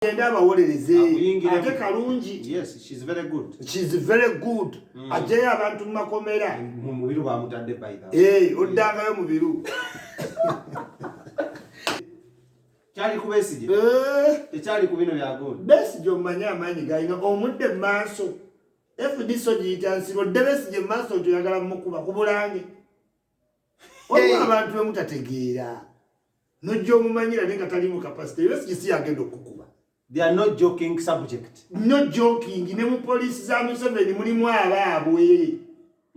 Enda abawolereze ate kalungi. Yes, she's very good. She's very good. Ajeya abantu mu makomera. Mu biru bamutadde by the. Oddangayo mu biru. Kyali ku Besigye. Tekyali ku bino bya gold. Besigye omanyi amaanyi galina omudde mu maaso. FDC giyita nsiro dde Besigye mu maaso tuyagala mukuba ku Bulange. Waliwo abantu bemutategeera. Nojja omumanyira naye nga tali mu kapasite. Besigye si yagenda okukuba. They are not joking subject. Not joking. Ne mu poliisi za Museveni mulimu abaabwe.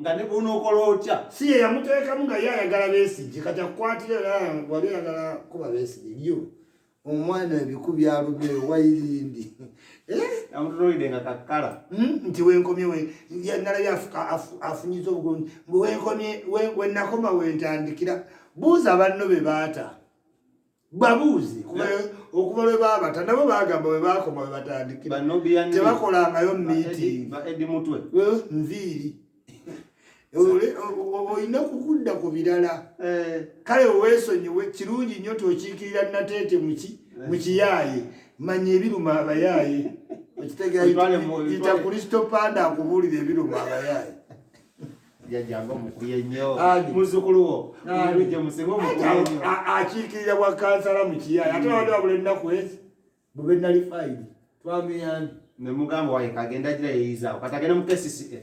Nga ne bunokola otya. Si ye yamuteekamu nga ye ayagala Besigye kati akukwatira wali ayagala kuba Besigye lyo. Omwana ebiku byalumye wayirindi. Amutuloide nga kakala. Nti wenkomye nalabye afunyiza obulungi. Wenkomye wenakoma wentandikira. Buuza banno be baata. Babuuzi okuva lwe baabata nabo baagamba bwe baakoma bwe batandikira. Tebakolangayo meeting. Edi mutwe. Nviiri. Olina kukudda ku birala. Kale weesonyiwe kirungi nnyo tokiikirira Nateete mu kiyaaye. Manya ebiruma abayaaye. Ekitegeera yita Kristo Panda akubuulira ebiruma abayaaye. Yajango mukuye nnyo. Muzukulu wo. Naluje musengo mukuye nnyo. Akiikirira bwa kansala mu kiyaaye. Ate wali wabula ennaku ezi. Bube nali fayidi. Twamuyambi. Ne mugamba waye kagenda gira yeyiza. Katagenda mu KCCA.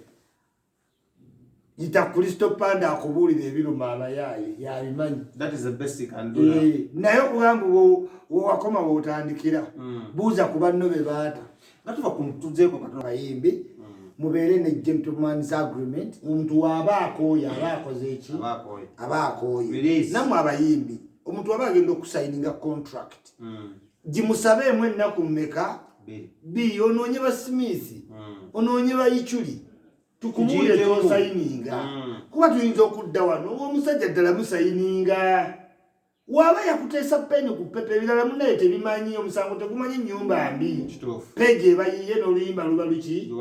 Yita Kristo Panda akubuulira ebiruma abayaaye yabimanyi. That is the best you can do. Naye okugamba wakoma bw'otandikira. Buuza ku banno be baata. Natuva kuntuzeeko katono bayimbi. Mubeere ne gentleman's agreement. Omuntu waba akooye aba akoze eki? Aba akooye. Nammwe abayimbi. Omuntu waba agenda okusayininga contract. Gimusabeemu ennaku mmeka? B. Onoonye ba Smith. Onoonye ba Ichuli. Tukumule tosayininga. Kuba tuyinza okudda wano omusajja ddala musayininga. Waba yakuteesa peni ku pepe ebirala munaye tebimanyi omusango tegumanyi nnyumba mbi. Peegi ebayiye n'oluyimba luba luki?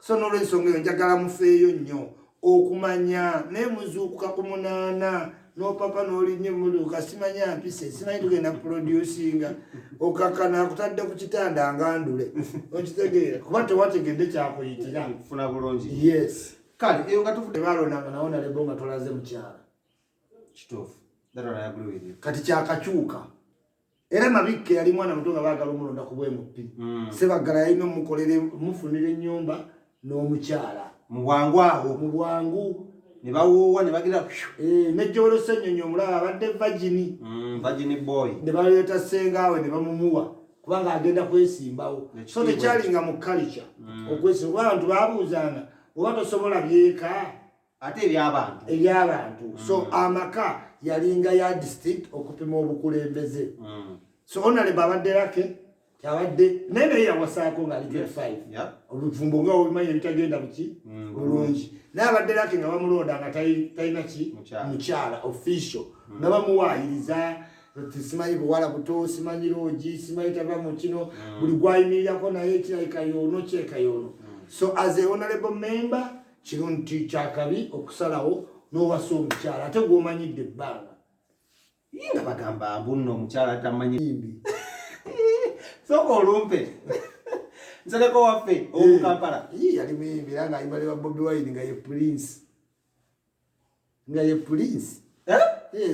So n'olw'ensonga eyo njagala mufeeyo nnyo okumanya naye muzuukuka ku munaana n'opapa n'olinnye emmotoka simanya mpise simanyi tugenda kuproducinga okakana akutadde ku kitanda ngandule okitegeera kuba tewategedde kyakuyitira kufuna bulungi. Yes. Kale eyo nga tuvudde balonanga nawo nalebo nga tolaze mukyala kituufu. That one I agree with you. Kati kyakakyuka era Mabikke yali mwana muto nga baagala omulonda ku bwemupi Sebaggala yalina omukolere mufunira ennyumba n'omukyala mu bwangu awo mu bwangu ne bawoowa ne bagira nejjolo Ssenyonyi omulaba abadde Virgin boy ne baleeta ssengawe ne bamumuwa kubanga agenda kwesimbawo so tekyalinga mu culture okwesimba abantu baabuuzanga oba tosobola byeka ate eby'abantu so amaka yalinga ya district okupima obukulembeze so Honorable abadde lake yabadde naye yawasaako nga ali 5 oluvumbo nga obimanyi ebitagenda buki bulungi naye abadde lake nga bamulonda nga talina ki mukyala official nga bamuwaayiriza simanyi buwala buto simanyi loogi simanyi tava mu kino buli gwayimirirako naye kirayikayoono kyekayoono so as a honorable member kino nti kyakabi okusalawo n'owasa omukyala ate gw'omanyidde ebbanga nga bagamba mbuno omukyala tamanyi soko olumpe nsaleko waffe omukampala yali muyimbi era ng'ayimba ne Bobi Wine nga ye Prince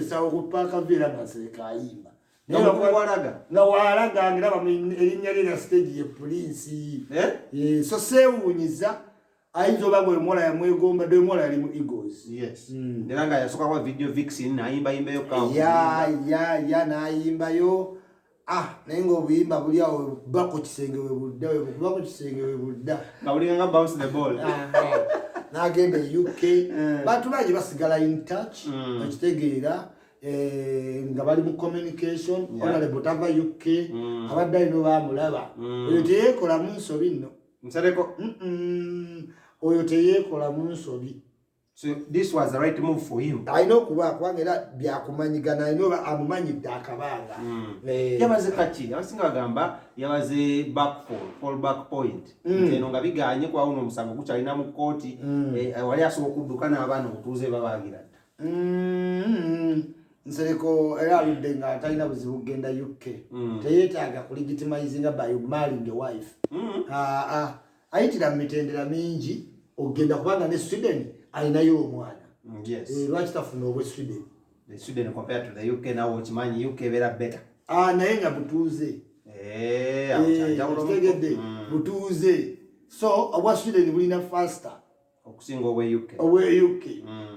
sawo ku paaka villa nasereka ayimba nga walaga ngiraba erinnya lye na stage ye Prince so seewuunyiza ayinza oba gwe muwala yamwegomba dwe muwala yali mu Eagles era nga yasooka kwa video vixen n'ayimbayimbayo n'ayimbayo naye ng'obuyimba buli awo buba ku kisenge we budda nga bulinga bounce the ball n'agenda e UK bantu bangi basigala in touch okitegeera nga bali mu communication Honorable tava UK abadde alina baamulaba oyo teyeekolamu nsobi nno nsaleko oyo teyeekolamu nsobi. So this was the right move for him. I know kubanga era byakumanyigana I know amumanyidde akabanga. Yabaze kaki abasinga bagamba yabaze fall back point. Eno nga biganye kwa uno musango kukyalina mu kooti wali asobola okudduka n'abaana obutuuze babagira. Nsereko era aludde nga atalina buzibu kugenda UK. Teyeetaaga kulegitimizinga by marrying a wife. Ayitira mu mitendera mingi ogenda kubanga ne Sweden alinayo omwana. Yes. Lwaki tafuna obwe Sweden? The Sweden compared to the UK now okimanyi UK beera better. Naye nga butuuze. Butuuze. So obwa Sweden bulina faster okusinga obwe UK.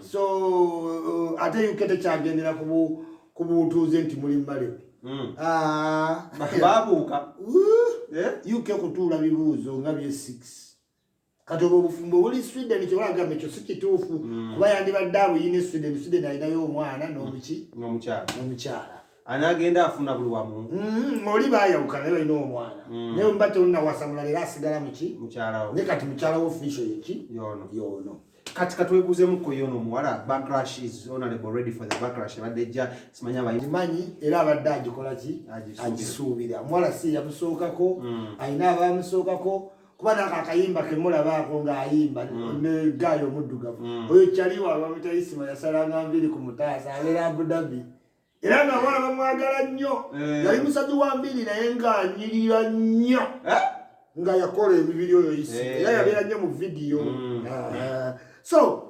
So ate UK tekyagendera ku butuuze nti muli mmalebe. Babuuka. UK kutuula bibuuzo nga bye 6. Kati obufumbo buli Sweden kyolaga ekyo si kituufu kuba yandibadde abuyine Sweden alinayo omwana n'omukyala. Anagenda afuna buli wamu. Oli baayawuka naye balina omwana. Naye mba teolinawasamula leero asigala mukyala ne kati mukyala wo official yeki yono. Kati katwebuuzemuko yono omuwala backlash is honorable ready for the backlash abadde ejja simanya abayimanyi era abadde agikola ki agisuubira. Omuwala si yamusookako alina abamusookako kuba nako akayimba kemulabaako ng'ayimba ne gaayo omuddugavu oyo kyaliwo abamutayisima yasalanga nviri ku mutaasa abeera Abu Dhabi era ng'abawala bamwagala nnyo yali musajja wa nviri naye ng'anyirira nnyo nga yakola emibiri oyo isi era yabeera nnyo mu vidiyo. So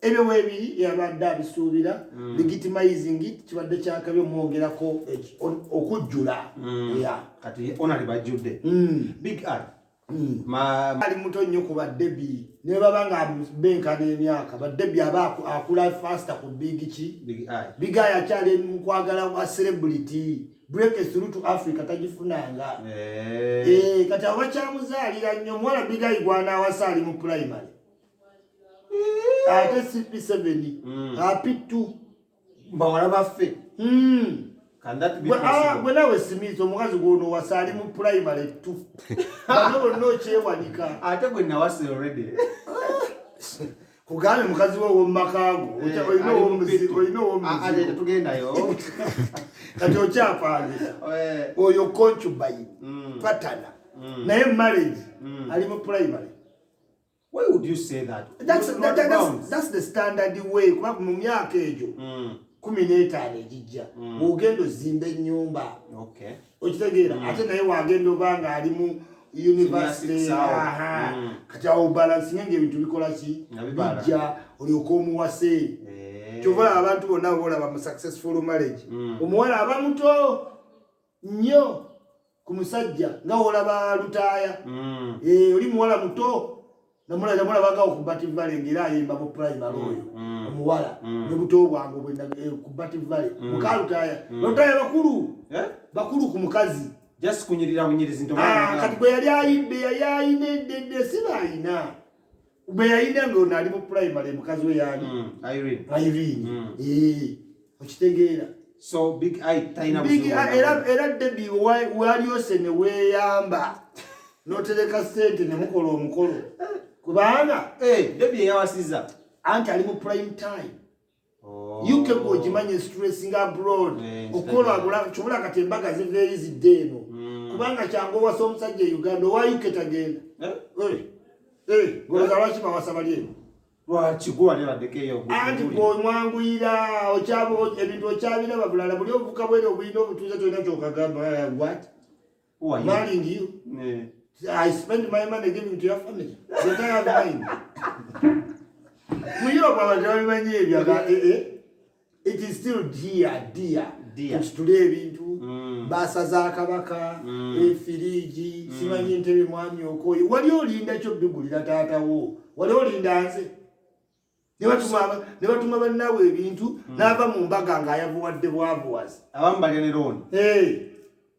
ebyo weebiri yabadde abisuubira legitimizing kibadde kyakabi omwongerako okujjula kati onali bajjudde Big Eye ali muto nnyo ku baddebi ne baba nga benkana emyaka baddebi aba akula faster ku Big Eye akyali mu kwagala kwa celebrity break through to Africa tagifunanga kati abakyamuzaalira nnyo omuwala Big Eye gwanawasa ali mu primary ate CP7 apitu bawala baffe bwe nawe Smith omukazi gwono wasa ali mu primary 2 bano bonna okyewanika ate gwe nawase already kugambe mukazi we w'omumakaago olina ow'omuzigo tugendayo kati okyapangisa oyo concubine patana naye marriage ali mu primary. Why would you say that? That's the standard way kuba mu myaka egyo 15 ejijja ogenda ozimba ennyumba okitegeera ate naye wagenda obanga ali mu university kati awo balansinga ng'ebintu bikola ki bijja olyoka omuwase kyova abantu bonna bolaba mu successful marriage omuwala aba muto nnyo ku musajja nga olaba lutaaya oli muwala muto namulabagawo ku Bati Valley ng'era ayimba mu primary oyo omuwala ne buto bwangu ku Bati Valley mukalutaaya lutaaya bakulu ku mukazi just kunyirira bunyirizi kati bwe yali ayina eddedde si baayina bwe yayina ng'ono ali mu primary mukazi we yaani Irene okitegeera. So Big Eye talina era Debbie walyose ne weeyamba n'otereka ssente ne mukola omukolo kubanga Debbie yawasiza anti ali mu prime time. UK bw'ogimanya stressinga abroad okola kibula kati embaga ziveeri zidde eno kubanga kyangu owasa omusajja e Uganda owa UK tagenda goloza lwaki bawasa bali eno lwaki gwe wali baddekeeyo anti bw'omwanguyira ebintu okyabiraba bulala buli obuvuka bwere obulina obutuuze tolina kyokagamba what marrying you I spend my money giving to your family. They don't have mine. It is still dear. Today bintu basa za kabaka efiriji simanyi ntebe mwami okoyi wali olinda kyo bigulira taata wo wali olinda nze ne batuma bannawe ebintu n'ava mu mbaga ng'ayavuwadde bwavuwazi abamu balya ne looni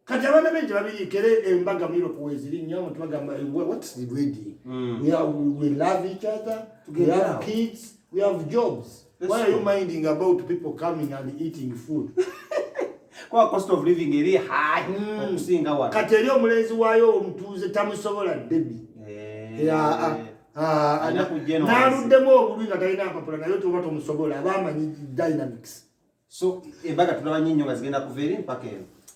kati abana bengi babirikere embaga mu Europe weziri nnyo mutubagamba what's the wedding we love each other we have kids we have jobs. Why are you minding about people coming and eating food? Kwa cost of living eri high okusinga wa kati eri omulenzi waayo omutuuze tamusobola Debbie n'aluddemu obulwi nga talina apapula naye tuba tomusobola abamanyi dynamics. So embaga tulaba nnyo nga zigenda kuva eri mpaka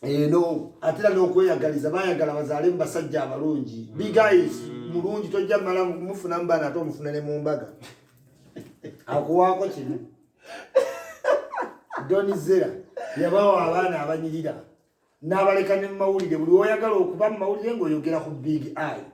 eno atera n'okweyagaliza baayagala bazaale mu basajja abalungi. Big Eyes mulungi tojja mala mufuna mu baana ate omufuna ne mu mbaga akuwaako kino Donizera yabawa abaana abanyirira n'abaleka ne mu mawulire buli oyagala okuba mu mawulire ng'oyogera ku Big Eye